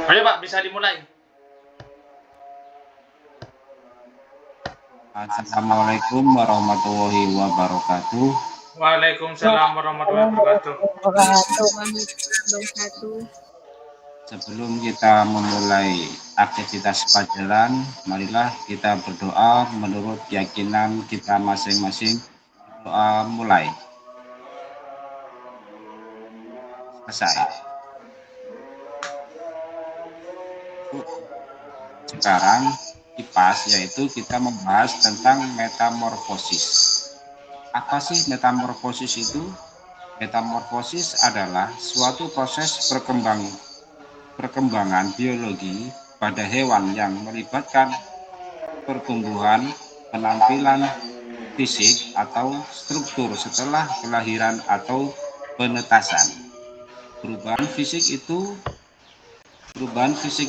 Ayo Pak, bisa dimulai. Assalamualaikum warahmatullahi wabarakatuh. Waalaikumsalam warahmatullahi wabarakatuh. Sebelum kita memulai aktivitas pelajaran, marilah kita berdoa menurut keyakinan kita masing-masing. Doa mulai. Selesai. Sekarang IPAS, yaitu kita membahas tentang metamorfosis. Apa sih metamorfosis itu? Metamorfosis adalah suatu proses perkembangan biologi pada hewan yang melibatkan pertumbuhan, penampilan fisik atau struktur setelah kelahiran atau penetasan. Perubahan fisik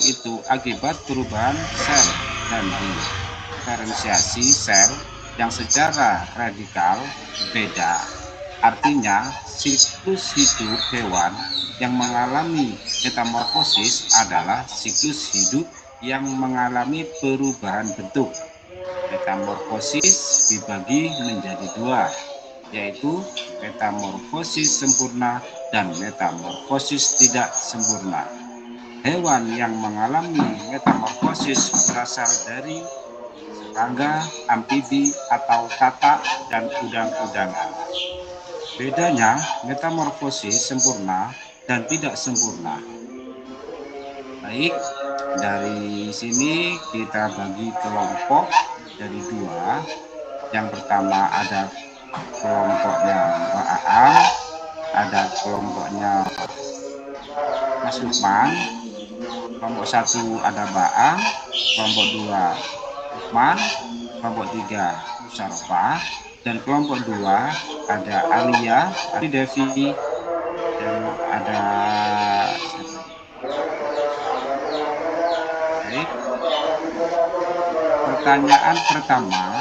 itu akibat perubahan sel dan diferensiasi sel yang secara radikal berbeda. Artinya, siklus hidup hewan yang mengalami metamorfosis adalah siklus hidup yang mengalami perubahan bentuk. Metamorfosis dibagi menjadi dua, yaitu metamorfosis sempurna dan metamorfosis tidak sempurna. Hewan yang mengalami metamorfosis berasal dari serangga, amfibi, atau katak, dan udang-udangan. Bedanya metamorfosis sempurna dan tidak sempurna. Baik, dari sini kita bagi kelompok dari dua. Yang pertama ada kelompoknya Mbak Aam, ada kelompoknya Mas Lukman. Kelompok 1 ada Mbak Aam, kelompok 2 Lukman, kelompok 3 Musarofah, dan kelompok 2 ada Alia, Ari Devi, dan ada baik. Pertanyaan pertama,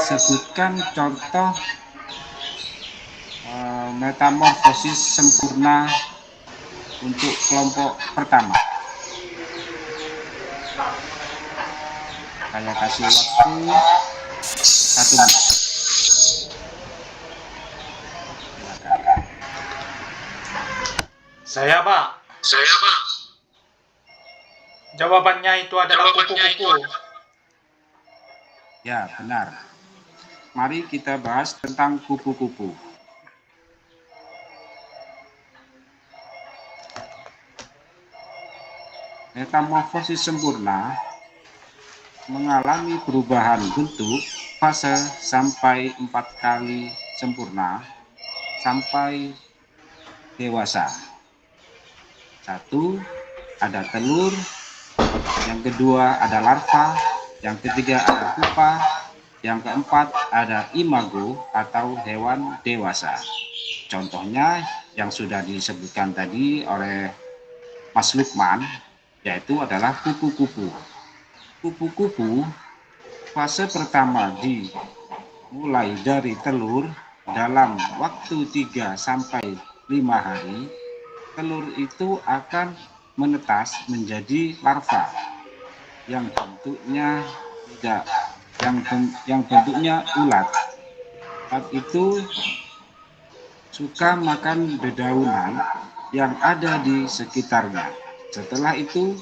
sebutkan contoh metamorfosis sempurna untuk kelompok pertama. Saya kasih waktu 1 menit. Saya Pak. Jawabannya itu adalah kupu-kupu. Ya, benar. Mari kita bahas tentang kupu-kupu. Metamorfosis sempurna mengalami perubahan bentuk fase sampai 4 kali sempurna sampai dewasa. 1, ada telur. Yang kedua ada larva. Yang ketiga ada pupa. Yang keempat ada imago atau hewan dewasa. Contohnya yang sudah disebutkan tadi oleh Mas Lukman, yaitu adalah kupu-kupu. Kupu-kupu fase pertama dimulai dari telur dalam waktu 3 sampai 5 hari. Telur itu akan menetas menjadi larva yang bentuknya ulat. Ulat itu suka makan dedaunan yang ada di sekitarnya. Setelah itu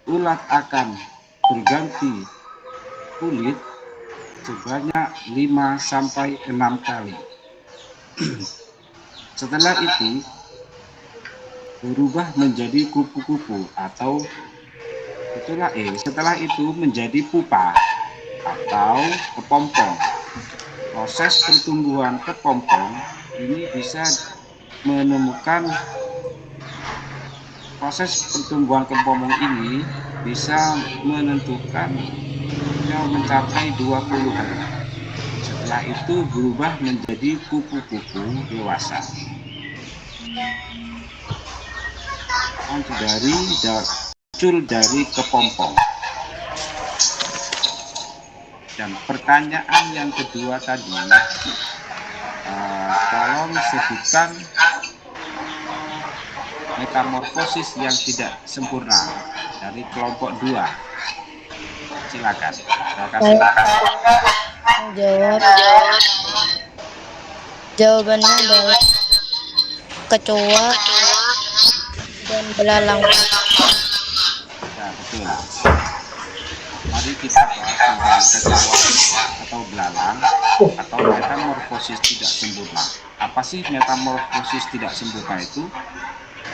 ulat akan berganti kulit sebanyak 5 sampai 6 kali. Setelah itu berubah menjadi kupu-kupu atau setelah itu menjadi pupa atau kepompong. Proses pertumbuhan kepompong ini bisa menentukan mencapai 20 hari. Setelah itu berubah menjadi kupu-kupu dewasa. Muncul dari kepompong. Dan pertanyaan yang kedua tadi, tolong sebutkan metamorfosis yang tidak sempurna dari kelompok 2. Silakan. Jawab. Jawabannya adalah kecoa dan belalang. Ya, betul. Mari kita bahas tentang kecoa atau belalang atau metamorfosis tidak sempurna. Apa sih metamorfosis tidak sempurna itu?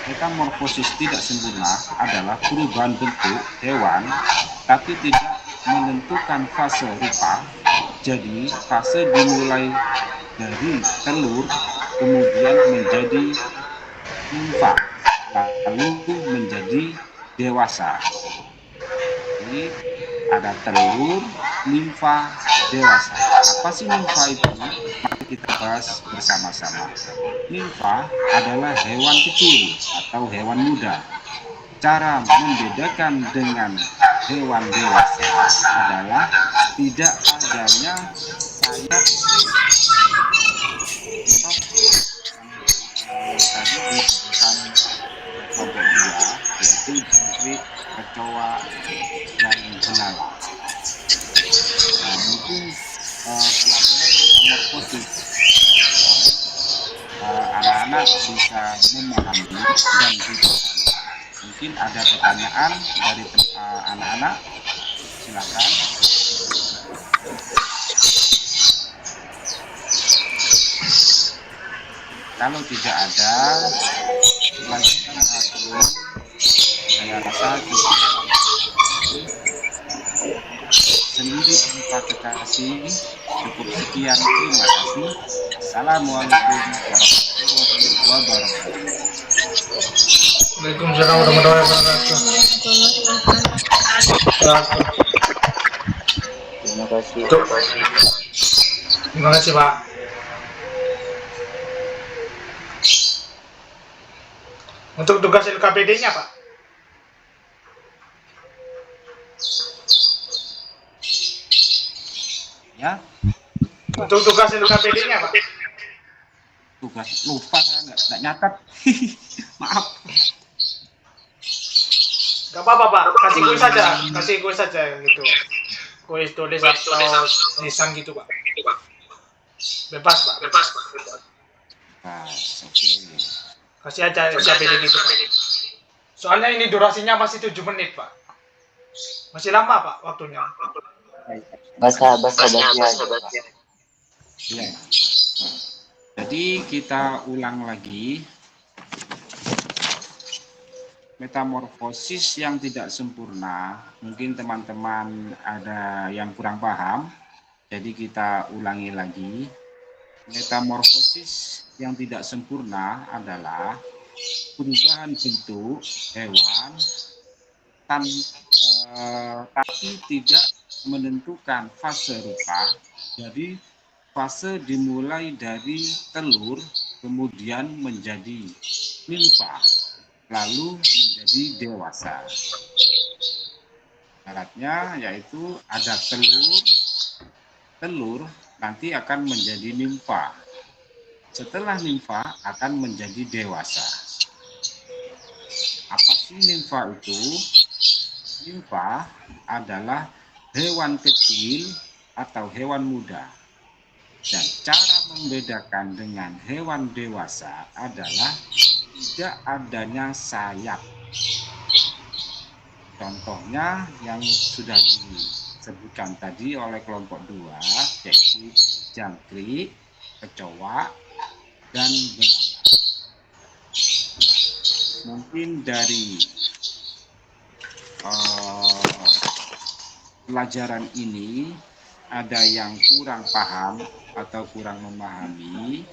Metamorfosis tidak sempurna adalah perubahan bentuk hewan tapi tidak menentukan fase rupa. Jadi fase dimulai dari telur kemudian menjadi nimfa lalu menjadi dewasa. Jadi ada telur, nimfa, dewasa. Apa sih nimfa itu? Mari kita bahas bersama-sama. Nimfa adalah hewan kecil atau hewan muda. Cara membedakan dengan hewan dewasa adalah tidak adanya sayap tadi disebutkan kelompok 2, yaitu jangkrik, kecoa, dan belalang. Nah, mungkin pelajaran metamorfosis anak-anak bisa memahami dan dipahami. Mungkin ada pertanyaan dari anak-anak, silakan. Kalau tidak ada, lanjutkan dulu. Saya rasa cukup sendiri tanpa kekasih. Cukup sekian, terima kasih. Assalamualaikum warahmatullahi wabarakatuh. Waalaikumsalam warahmatullahi wabarakatuh. Terima kasih. Terima kasih, Pak. Untuk tugas LKPD-nya, Pak. Ya, Untuk tugas LKPD-nya, Pak. tugas lupa saya nggak nyatat. Maaf. Gak apa-apa, Pak. Kasih kuis saja gitu. Kuis tulis atau lisan gitu, Pak. Bebas, Pak. Nah, oke. Kasih aja LKPD gitu, Pak. Soalnya ini durasinya masih 7 menit, Pak. Masih lama, Pak, waktunya. Bahasa. Ya. Jadi kita ulang lagi. Metamorfosis yang tidak sempurna, mungkin teman-teman ada yang kurang paham. Jadi kita ulangi lagi. Metamorfosis yang tidak sempurna adalah perubahan bentuk hewan tapi tidak menentukan fase rupa. Jadi fase dimulai dari telur kemudian menjadi nimfa lalu menjadi dewasa. Syaratnya yaitu ada telur nanti akan menjadi nimfa. Setelah nimfa akan menjadi dewasa. Apa sih nimfa itu? Nimfa adalah hewan kecil atau hewan muda. Dan cara membedakan dengan hewan dewasa adalah tidak adanya sayap. Contohnya yang sudah disebutkan tadi oleh kelompok 2, yaitu jangkrik, kecoa, dan belalang. Mungkin dari pelajaran ini ada yang kurang paham atau kurang memahami.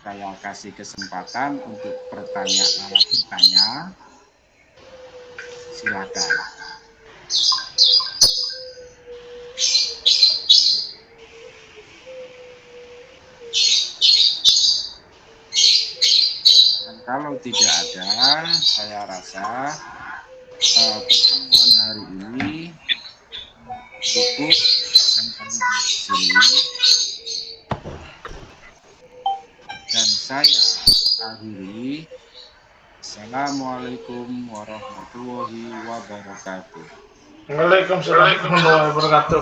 Saya kasih kesempatan untuk bertanya. Silakan. Dan kalau tidak ada, saya rasa pertemuan hari ini cukup sampai di sini. Dan saya akhiri Assalamualaikum warahmatullahi wabarakatuh. Waalaikumsalam warahmatullahi wabarakatuh.